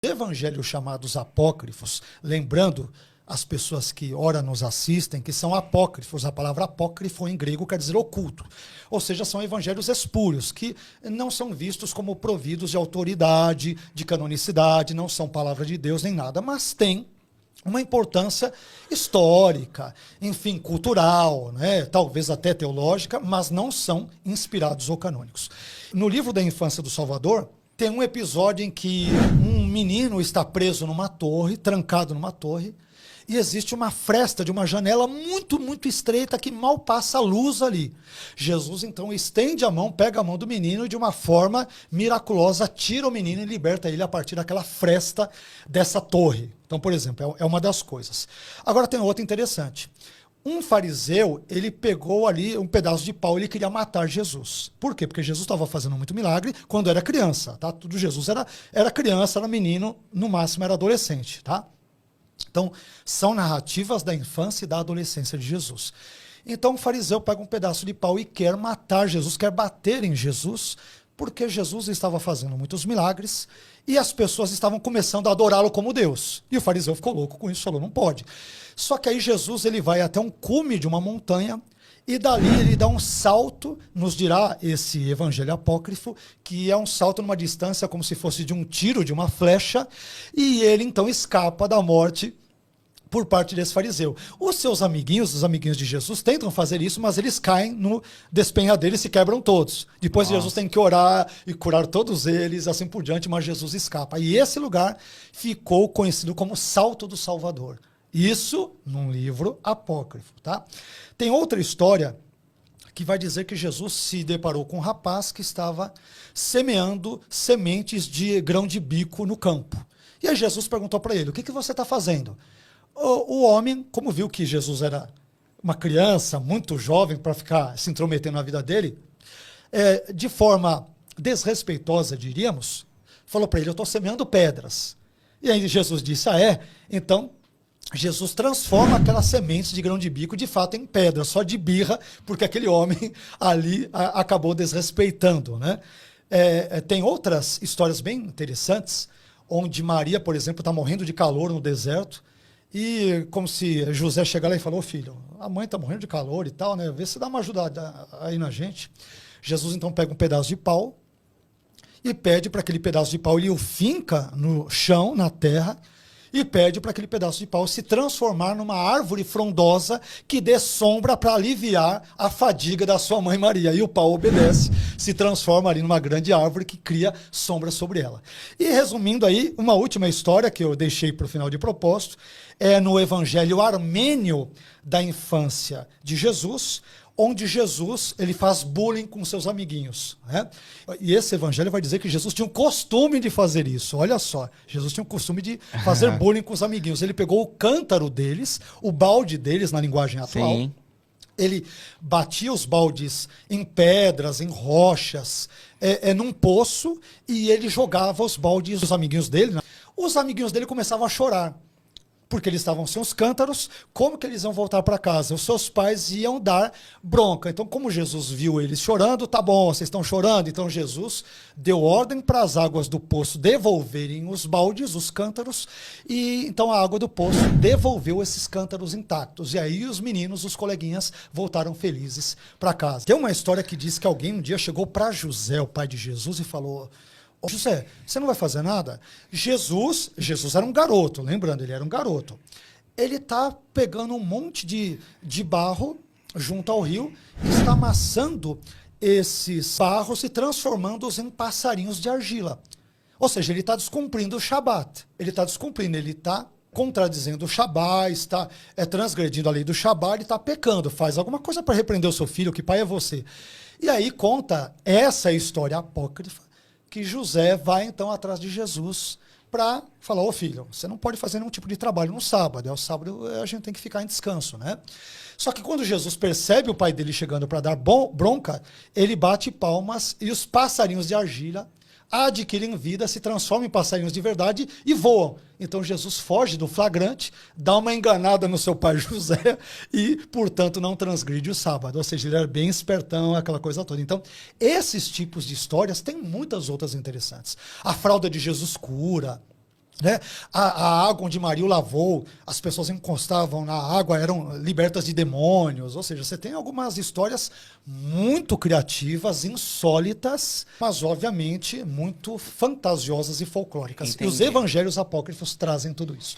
Evangelhos chamados apócrifos, lembrando as pessoas que ora nos assistem, que são apócrifos. A palavra apócrifo em grego quer dizer oculto. Ou seja, são evangelhos espúrios, que não são vistos como providos de autoridade, de canonicidade, não são palavra de Deus nem nada, mas têm uma importância histórica, enfim, cultural, né? Talvez até teológica, mas não são inspirados ou canônicos. No livro da infância do Salvador, tem um episódio em que um menino está preso numa torre, trancado numa torre, e existe uma fresta de uma janela muito, muito estreita que mal passa a luz ali. Jesus, então, estende a mão, pega a mão do menino e, de uma forma miraculosa, tira o menino e liberta ele a partir daquela fresta dessa torre. Então, por exemplo, é uma das coisas. Agora tem outra interessante. Um fariseu, ele pegou ali um pedaço de pau, ele queria matar Jesus. Por quê? Porque Jesus estava fazendo muito milagre quando era criança, tá? Tudo Jesus era criança, era menino, no máximo era adolescente, tá? Então, são narrativas da infância e da adolescência de Jesus. Então, o fariseu pega um pedaço de pau e quer matar Jesus, quer bater em Jesus, porque Jesus estava fazendo muitos milagres e as pessoas estavam começando a adorá-lo como Deus. E o fariseu ficou louco com isso, falou, não pode. Só que aí Jesus ele vai até um cume de uma montanha e dali ele dá um salto, nos dirá esse evangelho apócrifo, que é um salto numa distância como se fosse de um tiro, de uma flecha, e ele então escapa da morte por parte desse fariseu. Os seus amiguinhos, os amiguinhos de Jesus, tentam fazer isso, mas eles caem no despenhadeiro e se quebram todos. Depois Jesus tem que orar e curar todos eles, assim por diante, mas Jesus escapa. E esse lugar ficou conhecido como Salto do Salvador. Isso num livro apócrifo, tá? Tem outra história que vai dizer que Jesus se deparou com um rapaz que estava semeando sementes de grão de bico no campo. E aí Jesus perguntou para ele, o que você está fazendo? O homem, como viu que Jesus era uma criança muito jovem para ficar se intrometendo na vida dele, de forma desrespeitosa, diríamos, falou para ele, eu estou semeando pedras. E aí Jesus disse, então Jesus transforma aquelas sementes de grão de bico de fato em pedra, só de birra, porque aquele homem ali acabou desrespeitando, né? Tem outras histórias bem interessantes, onde Maria, por exemplo, está morrendo de calor no deserto, e como se José chegar lá e falou, filho, a mãe está morrendo de calor e tal, né? Vê se dá uma ajuda aí na gente. Jesus então pega um pedaço de pau e pede para aquele pedaço de pau, ele o finca no chão, na terra, e pede para aquele pedaço de pau se transformar numa árvore frondosa que dê sombra para aliviar a fadiga da sua mãe Maria. E o pau obedece, se transforma ali numa grande árvore que cria sombra sobre ela. E resumindo aí, uma última história que eu deixei para o final de propósito, é no evangelho armênio da infância de Jesus, onde Jesus ele faz bullying com seus amiguinhos, né? E esse evangelho vai dizer que Jesus tinha um costume de fazer isso. Olha só, Jesus tinha um costume de fazer bullying com os amiguinhos. Ele pegou o cântaro deles, o balde deles na linguagem atual. Sim. Ele batia os baldes em pedras, em rochas, num poço, e ele jogava os baldes dos amiguinhos dele, né? Os amiguinhos dele começavam a chorar, porque eles estavam sem os cântaros, como que eles iam voltar para casa? Os seus pais iam dar bronca. Então, como Jesus viu eles chorando, tá bom, vocês estão chorando. Então, Jesus deu ordem para as águas do poço devolverem os baldes, os cântaros, e então a água do poço devolveu esses cântaros intactos. E aí os meninos, os coleguinhas, voltaram felizes para casa. Tem uma história que diz que alguém um dia chegou para José, o pai de Jesus, e falou, José, você não vai fazer nada? Jesus era um garoto, lembrando, ele era um garoto. Ele está pegando um monte de barro junto ao rio e está amassando esses barros e transformando-os em passarinhos de argila. Ou seja, ele está descumprindo o Shabat. Ele está contradizendo o Shabat, está transgredindo a lei do Shabat, ele está pecando, faz alguma coisa para repreender o seu filho, que pai é você. E aí conta essa história apócrifa, que José vai então atrás de Jesus para falar, ô filho, você não pode fazer nenhum tipo de trabalho no sábado, o sábado a gente tem que ficar em descanso, né? Só que quando Jesus percebe o pai dele chegando para dar bronca, ele bate palmas e os passarinhos de argila adquirem vida, se transformam em passarinhos de verdade e voam. Então Jesus foge do flagrante, dá uma enganada no seu pai José e, portanto, não transgride o sábado. Ou seja, ele era bem espertão, aquela coisa toda. Então, esses tipos de histórias tem muitas outras interessantes. A fralda de Jesus cura, Né? A água onde Maria o lavou, as pessoas encostavam na água, eram libertas de demônios. Ou seja, você tem algumas histórias muito criativas, insólitas, mas obviamente muito fantasiosas e folclóricas. Entendi. E os evangelhos apócrifos trazem tudo isso.